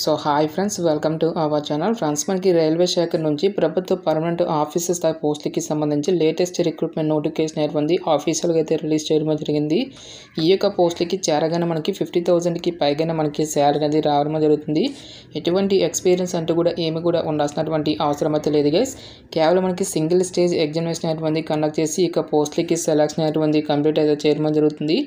So hi friends, welcome to our channel. Friends, మనకి railway శాఖ నుంచి ప్రభుత్వ పర్మనెంట్ ఆఫీసర్ స్థాయి పోస్టులకి సంబంధించి లేటెస్ట్ రిక్రూట్మెంట్ నోటిఫికేషన్ అనేది ఆఫీషియల్గా అయితే రిలీజ్ చేయడం జరిగింది. ఈ యొక్క పోస్టులకి చేరగానే మనకి 50,000కి పైగానే మనకి శాలరీ అనేది రావడం జరుగుతుంది. ఎటువంటి ఎక్స్పీరియన్స్ అంటూ కూడా ఏమి కూడా ఉండాల్సినటువంటి అవసరం అయితే లేదు గైస్. కేవలం మనకి సింగిల్ స్టేజ్ ఎగ్జామినేషన్ అనేది కండక్ట్ చేసి ఇక పోస్టులకి సెలక్షన్ అనేది కంప్లీట్ అయితే చేయడం జరుగుతుంది.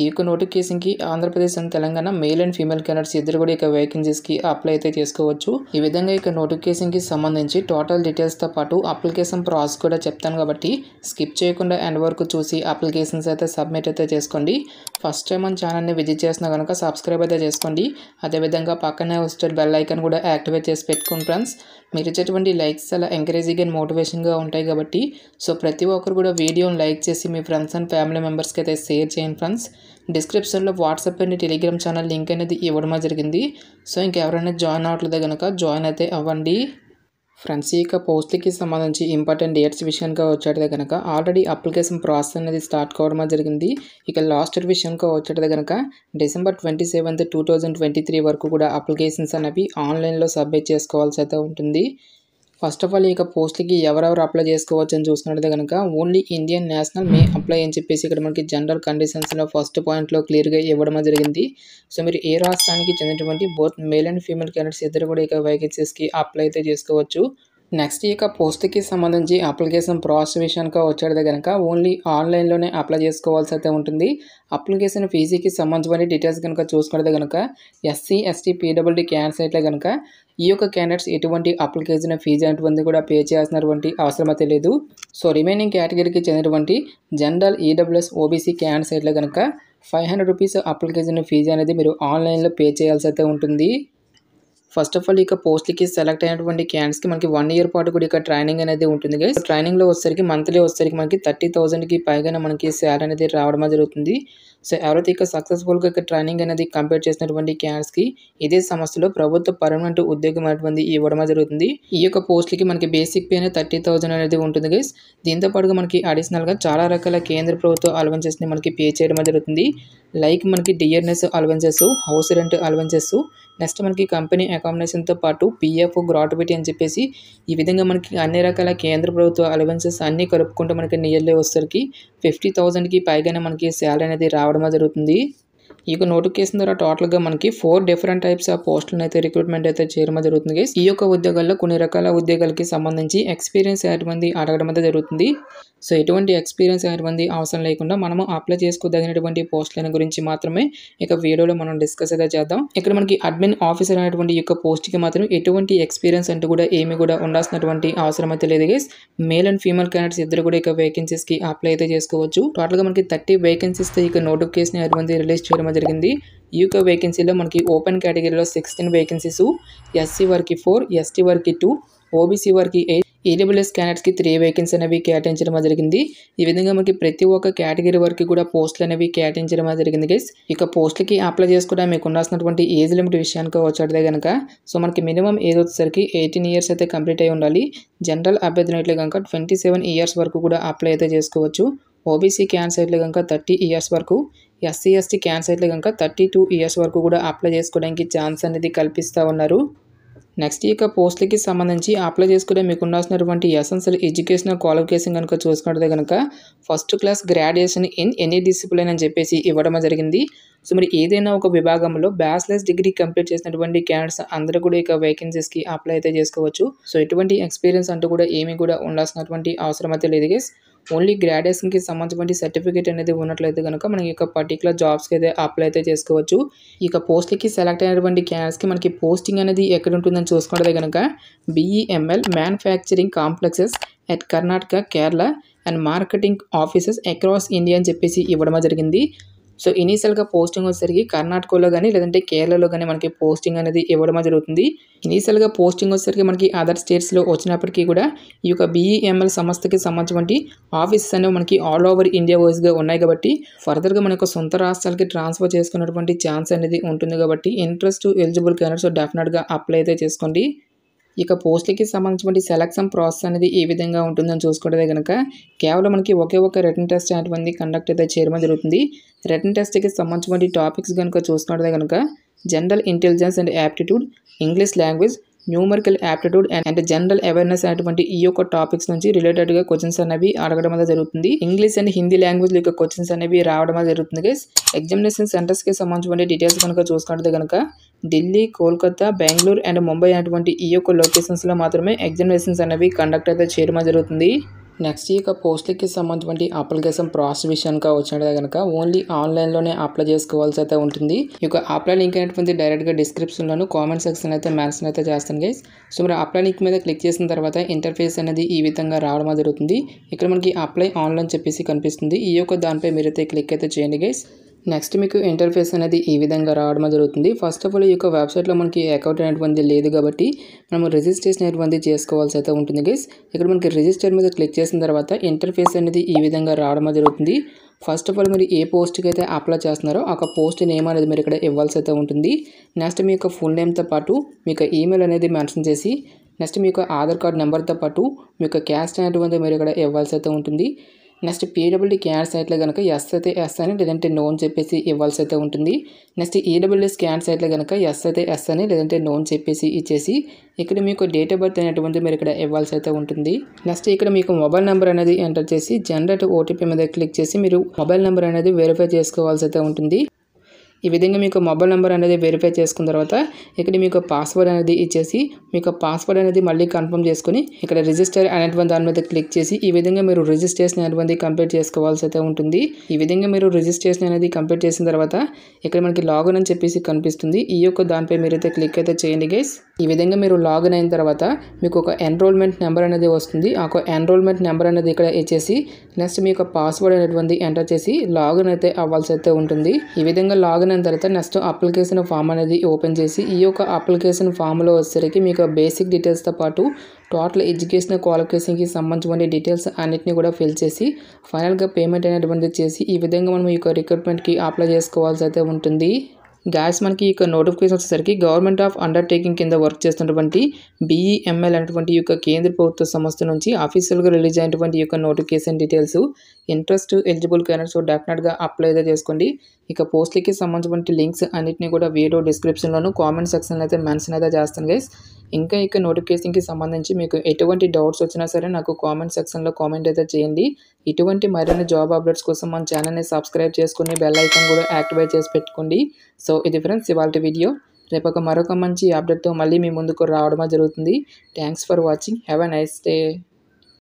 ఈ యొక్క నోటిఫికేషన్కి Andhra Pradesh and Telangana male and female candidates ఇద్దరు కూడా ఇక వేకెన్సీస్కి అప్లై అయితే చేసుకోవచ్చు. ఈ విధంగా ఇక నోటిఫికేషన్కి సంబంధించి టోటల్ డీటెయిల్స్తో పాటు అప్లికేషన్ ప్రాసెస్ కూడా చెప్తాను కాబట్టి స్కిప్ చేయకుండా ఎండ్ వరకు చూసి అప్లికేషన్స్ అయితే సబ్మిట్ అయితే చేసుకోండి. ఫస్ట్ టైం మన ఛానల్ని విజిట్ చేసినా కనుక సబ్స్క్రైబ్ అయితే చేసుకోండి. అదేవిధంగా పక్కనే వచ్చే బెల్ ఐకాన్ కూడా యాక్టివేట్ చేసి పెట్టుకోండి ఫ్రెండ్స్. మీరు ఇచ్చేటువంటి లైక్స్ చాలా ఎంకరేజింగ్ అండ్ మోటివేషన్గా ఉంటాయి కాబట్టి సో ప్రతి ఒక్కరు కూడా వీడియోని లైక్ చేసి మీ ఫ్రెండ్స్ అండ్ ఫ్యామిలీ మెంబర్స్కి అయితే షేర్ చేయండి ఫ్రెండ్స్. డిస్క్రిప్షన్లో WhatsApp and Telegram channel link అనేది ఇవ్వడం జరిగింది. సో ఇంకెవరైనా జాయిన్ అవ్వట్లేదు కనుక జాయిన్ అయితే అవ్వండి ఫ్రెండ్స్. ఈ యొక్క పోస్ట్లకి సంబంధించి ఇంపార్టెంట్ డేట్స్ విషయానికి వచ్చేటది కనుక ఆల్రెడీ అప్లికేషన్ ప్రాసెస్ అనేది స్టార్ట్ కావడం జరిగింది. ఇక లాస్ట్ విషయానికి వచ్చేటది కనుక December 27, 2023 వరకు కూడా అప్లికేషన్స్ అనేవి ఆన్లైన్లో సబ్మిట్ చేసుకోవాల్సి అయితే ఉంటుంది. ఫస్ట్ ఆఫ్ ఆల్ ఈ యొక్క పోస్ట్లకి ఎవరెవరు అప్లై చేసుకోవచ్చు అని చూసుకున్నట్లయితే కనుక ఓన్లీ ఇండియన్ నేషనల్ మే అప్లై అని చెప్పేసి ఇక్కడ మనకి జనరల్ కండిషన్స్లో ఫస్ట్ పాయింట్లో క్లియర్గా ఇవ్వడం జరిగింది. సో మీరు ఏ రాష్ట్రానికి చెందినటువంటి both male and female candidates ఇద్దరు కూడా ఇక వేకెన్సీస్కి అప్లై అయితే చేసుకోవచ్చు. నెక్స్ట్ ఈ యొక్క పోస్ట్కి సంబంధించి అప్లికేషన్ ప్రాసెస్ విషయానికి వచ్చేది కనుక ఓన్లీ ఆన్లైన్లోనే అప్లై చేసుకోవాల్సి అయితే ఉంటుంది. అప్లికేషన్ ఫీజుకి సంబంధించిన డీటెయిల్స్ కనుక చూసుకుంటే కనుక SC, ST, PWD క్యాండిడేట్స్ అయితే కనుక ఈ యొక్క క్యాండిడేట్స్ ఎటువంటి అప్లికేషన్ ఫీజు అనేటువంటి కూడా పే చేయాల్సినటువంటి అవసరం అయితే లేదు. సో రిమైనింగ్ కేటగిరీకి చెందినటువంటి జనరల్, EWS, OBC క్యాండిడేట్స్ అయితే కనుక 500 రూపీస్ అప్లికేషన్ ఫీజు అనేది మీరు ఆన్లైన్లో పే చేయాల్సి అయితే ఉంటుంది. ఫస్ట్ ఆఫ్ ఆల్ ఇక పోస్ట్లకి సెలెక్ట్ అయినటువంటి క్యాండిడేట్స్కి మనకి 1 year పాటు కూడా ఇక ట్రైనింగ్ అనేది ఉంటుంది గైస్. ట్రైనింగ్లో వచ్చేసరికి మంత్లీ వచ్చేసరికి మనకి 30,000కి పైగానే మనకి శాలరీ అనేది రావడం జరుగుతుంది. సో ఎవరైతే ఇక సక్సెస్ఫుల్గా ఇక ట్రైనింగ్ అనేది కంప్లీట్ చేసినటువంటి క్యాండిడేట్స్కి ఇదే సంస్థలో ప్రభుత్వ పర్మనెంట్ ఉద్యోగం అనేటువంటి ఇవ్వడం జరుగుతుంది. ఈ యొక్క పోస్ట్లకి మనకి బేసిక్ పే అనేది 30,000 అనేది ఉంటుంది గైస్. దీంతో పాటుగా మనకి అడిషనల్గా చాలా రకాల కేంద్ర ప్రభుత్వ అలవెన్సెస్ని మనకి పే చేయడం జరుగుతుంది. లైక్ మనకి dearness allowances, house rent allowances, next మనకి కంపెనీ అకామిడేషన్తో పాటు PF, గ్రాట్యుటీ అని చెప్పేసి ఈ విధంగా మనకి అన్ని రకాల కేంద్ర ప్రభుత్వ అలవెన్సెస్ అన్నీ కలుపుకుంటే మనకి నియర్లీ వచ్చేసరికి 50,000కి పైగానే మనకి శాలరీ అనేది రావడం జరుగుతుంది. ఈ యొక్క నోటిఫికేషన్ ద్వారా టోటల్గా మనకి 4 డిఫరెంట్ టైప్స్ ఆఫ్ పోస్టులను అయితే రిక్రూట్మెంట్ అయితే చేయడం జరుగుతుంది గైస్. ఈ యొక్క ఉద్యోగాల్లో కొన్ని రకాల ఉద్యోగాలకి సంబంధించి ఎక్స్పీరియన్స్ అనేటువంటి అడగడం అయితే జరుగుతుంది. సో ఎటువంటి ఎక్స్పీరియన్స్ అనేటువంటి అవసరం లేకుండా మనము అప్లై చేసుకోదగినటువంటి పోస్టుల గురించి మాత్రమే ఇక వీడియోలో మనం డిస్కస్ అయితే చేద్దాం. ఇక్కడ మనకి అడ్మిన్ ఆఫీసర్ అనేటువంటి ఈ యొక్క పోస్ట్కి మాత్రం ఎటువంటి ఎక్స్పీరియన్స్ అంటూ కూడా ఏమి కూడా ఉండాల్సినటువంటి అవసరం అయితే లేదు guys. Male and female candidates ఇద్దరు కూడా ఇక వేకెన్సీస్కి అప్లై అయితే చేసుకోవచ్చు. టోటల్గా మనకి 30 వేకెన్సీస్తో ఇక నోటిఫికేషన్ అనేటువంటి రిలీజ్ చేయడం జరిగింది. ఈ యొక్క వేకెన్సీలో మనకి ఓపెన్ కేటగిరీలో 16 వేకెన్సీస్, SC వారికి 4, ST వారికి 2, OBC వారికి 8, EWS క్యాండిడేట్స్కి 3 వేకెన్సీ అనేవి కేటాయించడం జరిగింది. ఈ విధంగా మనకి ప్రతి ఒక్క కేటగిరీ వరకు కూడా పోస్టులు అనేవి కేటాయించడం జరిగింది గైస్. ఇక పోస్టులకి అప్లై చేసుకోవడం మీకు ఉండాల్సినటువంటి ఏజ్ లిమిట్ విషయానికి వచ్చేదే కనుక సో మనకి మినిమం ఏజ్ వచ్చేసరికి 18 years అయితే కంప్లీట్ అయి ఉండాలి. జనరల్ అభ్యర్థులు అయితే కనుక 27 years వరకు కూడా అప్లై అయితే చేసుకోవచ్చు. OBC క్యాండిడేట్స్ అయితే కనుక 30 years వరకు, SC, ST క్యాండిడేట్స్ అయితే కనుక 32 years వరకు కూడా అప్లై చేసుకోవడానికి ఛాన్స్ అనేది కల్పిస్తూ ఉన్నారు. నెక్స్ట్ ఈ యొక్క పోస్టులకి సంబంధించి అప్లై చేసుకుంటే మీకు ఉండాల్సినటువంటి ఎసెన్షియల్ ఎడ్యుకేషనల్ క్వాలిఫికేషన్ కనుక చూసుకుంటే కనుక first class graduation in any discipline అని చెప్పేసి ఇవ్వడం జరిగింది. సో మరి ఏదైనా ఒక విభాగంలో బ్యాచిలర్స్ డిగ్రీ కంప్లీట్ చేసినటువంటి క్యాండిడేట్స్ అందరూ కూడా ఇక వేకెన్సీస్కి అప్లై అయితే చేసుకోవచ్చు. సో ఎటువంటి ఎక్స్పీరియన్స్ అంటూ కూడా ఏమీ కూడా ఉండాల్సినటువంటి అవసరం అయితే లేదు గైస్. ఓన్లీ గ్రాడ్యుయేషన్కి సంబంధించిన సర్టిఫికేట్ అనేది ఉన్నట్లయితే కనుక మనకి ఇక పర్టికులర్ జాబ్స్కి అయితే అప్లై అయితే చేసుకోవచ్చు. ఇక పోస్ట్లకి సెలెక్ట్ అయినటువంటి క్యాండిడేట్స్కి మనకి పోస్టింగ్ అనేది ఎక్కడ ఉంటుందని చూసుకుంటే కనుక BEML manufacturing complexes at Karnataka, Kerala and marketing offices across India అని చెప్పేసి ఇవ్వడం జరిగింది. సో ఇనీషియల్గా పోస్టింగ్ వచ్చేసరికి కర్ణాటకలో కానీ లేదంటే కేరళలో కానీ మనకి పోస్టింగ్ అనేది ఇవ్వడం జరుగుతుంది. ఇనీషియల్గా పోస్టింగ్ వచ్చేసరికి మనకి అదర్ స్టేట్స్లో వచ్చినప్పటికీ కూడా ఈ యొక్క BEML సంస్థకి సంబంధించినటువంటి ఆఫీసెస్ అనేవి మనకి ఆల్ ఓవర్ ఇండియా వైజ్గా ఉన్నాయి కాబట్టి ఫర్దర్గా మన యొక్క సొంత రాష్ట్రాలకి ట్రాన్స్ఫర్ చేసుకున్నటువంటి ఛాన్స్ అనేది ఉంటుంది కాబట్టి ఇంట్రెస్ట్ ఎలిజిబుల్ క్యాండిడేట్స్ డెఫినెట్గా అప్లై అయితే చేసుకోండి. ఇక పోస్టులకి సంబంధించిన సెలక్షన్ ప్రాసెస్ అనేది ఏ విధంగా ఉంటుందని చూసుకుంటే కనుక కేవలం మనకి ఒకే ఒక రిటన్ టెస్ట్ అనేటువంటి కండక్ట్ అయితే చేయడం జరుగుతుంది. రిటన్ టెస్ట్కి సంబంధించిన టాపిక్స్ కనుక చూసుకుంటే కనుక general intelligence and aptitude, English language, numerical aptitude and general awareness అనేటువంటి ఈ యొక్క టాపిక్స్ నుంచి రిలేటెడ్గా క్వశ్చన్స్ అనేవి అడగడం అనేది జరుగుతుంది. ఇంగ్లీష్ అండ్ హిందీ లాంగ్వేజ్ యొక్క క్వశ్చన్స్ అనేవి రావడం అనేది జరుగుతుంది గైస్. ఎగ్జామినేషన్ సెంటర్స్కి సంబంధించిన డీటెయిల్స్ కనుక చూసుకుంటే కనుక ఢిల్లీ, కోల్కతా, బెంగళూరు అండ్ ముంబై అనేటువంటి ఈ యొక్క లొకేషన్స్లో మాత్రమే ఎగ్జామినేషన్స్ అనేవి కండక్ట్ అయితే చేయడం జరుగుతుంది. నెక్స్ట్ ఈ యొక్క పోస్ట్లకి సంబంధించిన అప్లికేషన్ ప్రాసెస్ విషయానికి వచ్చినట్టు కనుక ఓన్లీ ఆన్లైన్లోనే అప్లై చేసుకోవాల్సి అయితే ఉంటుంది. ఈ యొక్క అప్లై లింక్ అనేటువంటి డైరెక్ట్గా డిస్క్రిప్షన్లోను కామెంట్ సెక్షన్ అయితే మెన్షన్ అయితే చేస్తాను గైస్. సో మీరు అప్లై లింక్ మీద క్లిక్ చేసిన తర్వాత ఇంటర్ఫేస్ అనేది ఈ విధంగా రావడం జరుగుతుంది. ఇక్కడ మనకి అప్లై ఆన్లైన్ చెప్పేసి కనిపిస్తుంది. ఈ యొక్క దానిపై మీరైతే క్లిక్ అయితే చేయండి గైస్. నెక్స్ట్ మీకు ఇంటర్ఫేస్ అనేది ఈ విధంగా రావడం జరుగుతుంది. ఫస్ట్ ఆఫ్ ఆల్ ఈ యొక్క వెబ్సైట్లో మనకి అకౌంట్ అనేటువంటి లేదు కాబట్టి మనం రిజిస్ట్రేషన్ అనేటువంటి చేసుకోవాల్సి అయితే ఉంటుంది గైస్. ఇక్కడ మనకి రిజిస్టర్ మీద క్లిక్ చేసిన తర్వాత ఇంటర్ఫేస్ అనేది ఈ విధంగా రావడం జరుగుతుంది. ఫస్ట్ ఆఫ్ ఆల్ మీరు ఏ పోస్ట్కి అయితే అప్లై చేస్తున్నారో ఆ పోస్ట్ నేమ్ అనేది మీరు ఇక్కడ ఇవ్వాల్సి అయితే ఉంటుంది. నెక్స్ట్ మీ యొక్క ఫుల్ నేమ్తో పాటు మీ యొక్క ఈమెయిల్ అనేది మెన్షన్ చేసి నెక్స్ట్ మీ యొక్క ఆధార్ కార్డ్ నెంబర్తో పాటు మీ యొక్క క్యాస్ట్ అనేటువంటి మీరు ఇక్కడ ఇవ్వాల్సి అయితే ఉంటుంది. నెక్స్ట్ పీడబ్ల్యూడీ క్యాన్స్ సైట్లో కనుక ఎస్ అయితే ఎస్ అని లేదంటే నో అని చెప్పేసి ఇవ్వాల్సి అయితే ఉంటుంది. నెక్స్ట్ ఈడబ్ల్యూఎస్ క్యాన్ సైట్లో కనుక ఎస్ అయితే ఎస్ అని లేదంటే నో అని చెప్పేసి ఇచ్చేసి ఇక్కడ మీకు డేట్ ఆఫ్ బర్త్ అనేటువంటి మీరు ఇక్కడ ఇవ్వాల్సి అయితే ఉంటుంది. నెక్స్ట్ ఇక్కడ మీకు మొబైల్ నెంబర్ అనేది ఎంటర్ చేసి జనరేట్ ఓటీపీ మీద క్లిక్ చేసి మీరు మొబైల్ నెంబర్ అనేది వెరిఫై చేసుకోవాల్సి అయితే ఉంటుంది. ఈ విధంగా మీకు మొబైల్ నెంబర్ అనేది వెరిఫై చేసుకున్న తర్వాత ఇక్కడ మీకు పాస్వర్డ్ అనేది ఇచ్చేసి మీకు పాస్వర్డ్ అనేది మళ్ళీ కన్ఫర్మ్ చేసుకుని ఇక్కడ రిజిస్టర్ అనేటువంటి దాని మీద క్లిక్ చేసి ఈ విధంగా మీరు రిజిస్ట్రేషన్ అనేది కంప్లీట్ చేసుకోవాల్సి అయితే ఉంటుంది. ఈ విధంగా మీరు రిజిస్ట్రేషన్ అనేది కంప్లీట్ చేసిన తర్వాత ఇక్కడ మనకి లాగిన్ అని చెప్పేసి కనిపిస్తుంది. ఈ యొక్క దానిపై మీరైతే క్లిక్ అయితే చేయండి గైస్. ఈ విధంగా మీరు లాగిన్ అయిన తర్వాత మీకు ఒక ఎన్రోల్మెంట్ నెంబర్ అనేది వస్తుంది. ఆ ఎన్రోల్మెంట్ నెంబర్ అనేది ఇక్కడ ఇచ్చేసి నెక్స్ట్ మీ యొక్క పాస్వర్డ్ అనేటువంటి ఎంటర్ చేసి లాగిన్ అయితే అవ్వాల్సి అయితే ఉంటుంది. ఈ విధంగా లాగిన్ అయిన తర్వాత నెక్స్ట్ అప్లికేషన్ ఫామ్ అనేది ఓపెన్ చేసి ఈ యొక్క అప్లికేషన్ ఫామ్లో వచ్చేసరికి మీకు బేసిక్ డీటెయిల్స్తో పాటు టోటల్ ఎడ్యుకేషనల్ క్వాలిఫికేషన్కి సంబంధించిన డీటెయిల్స్ అన్నిటిని కూడా ఫిల్ చేసి ఫైనల్గా పేమెంట్ అనేటువంటిది చేసి ఈ విధంగా మనం ఈ యొక్క రిక్రూట్మెంట్కి అప్లై చేసుకోవాల్సి అయితే ఉంటుంది. గ్యాస్ మనకి ఈ యొక్క నోటిఫికేషన్ వచ్చేసరికి గవర్నమెంట్ ఆఫ్ అండర్టేకింగ్ కింద వర్క్ చేస్తున్నటువంటి BEML అనేటువంటి ఈ యొక్క కేంద్ర ప్రభుత్వ సంస్థ నుంచి అఫీషియల్గా రిలీజ్ అయినటువంటి ఈ యొక్క notification details interest eligible candidates డెఫినెట్గా అప్లై అయితే చేసుకోండి. ఇక పోస్ట్లకి సంబంధించిన లింక్స్ అన్నింటినీ కూడా వీడియో డిస్క్రిప్షన్లోను కామెంట్ సెక్షన్లో అయితే మెన్షన్ అయితే చేస్తాను గైస్. ఇంకా ఇక నోటిఫికేషన్కి సంబంధించి మీకు ఎటువంటి డౌట్స్ వచ్చినా సరే నాకు కామెంట్ సెక్షన్లో కామెంట్ అయితే చేయండి. ఇటువంటి మరిన్ని జాబ్ అప్డేట్స్ కోసం మన ఛానల్ని సబ్స్క్రైబ్ చేసుకుని బెల్ ఐకాన్ కూడా యాక్టివేట్ చేసి పెట్టుకోండి. సో ఇది ఫ్రెండ్స్ ఇవాళ వీడియో. రేపు మరొక మంచి అప్డేట్తో మళ్ళీ మీ ముందుకు రావడం జరుగుతుంది. Thanks for watching. Have a nice day.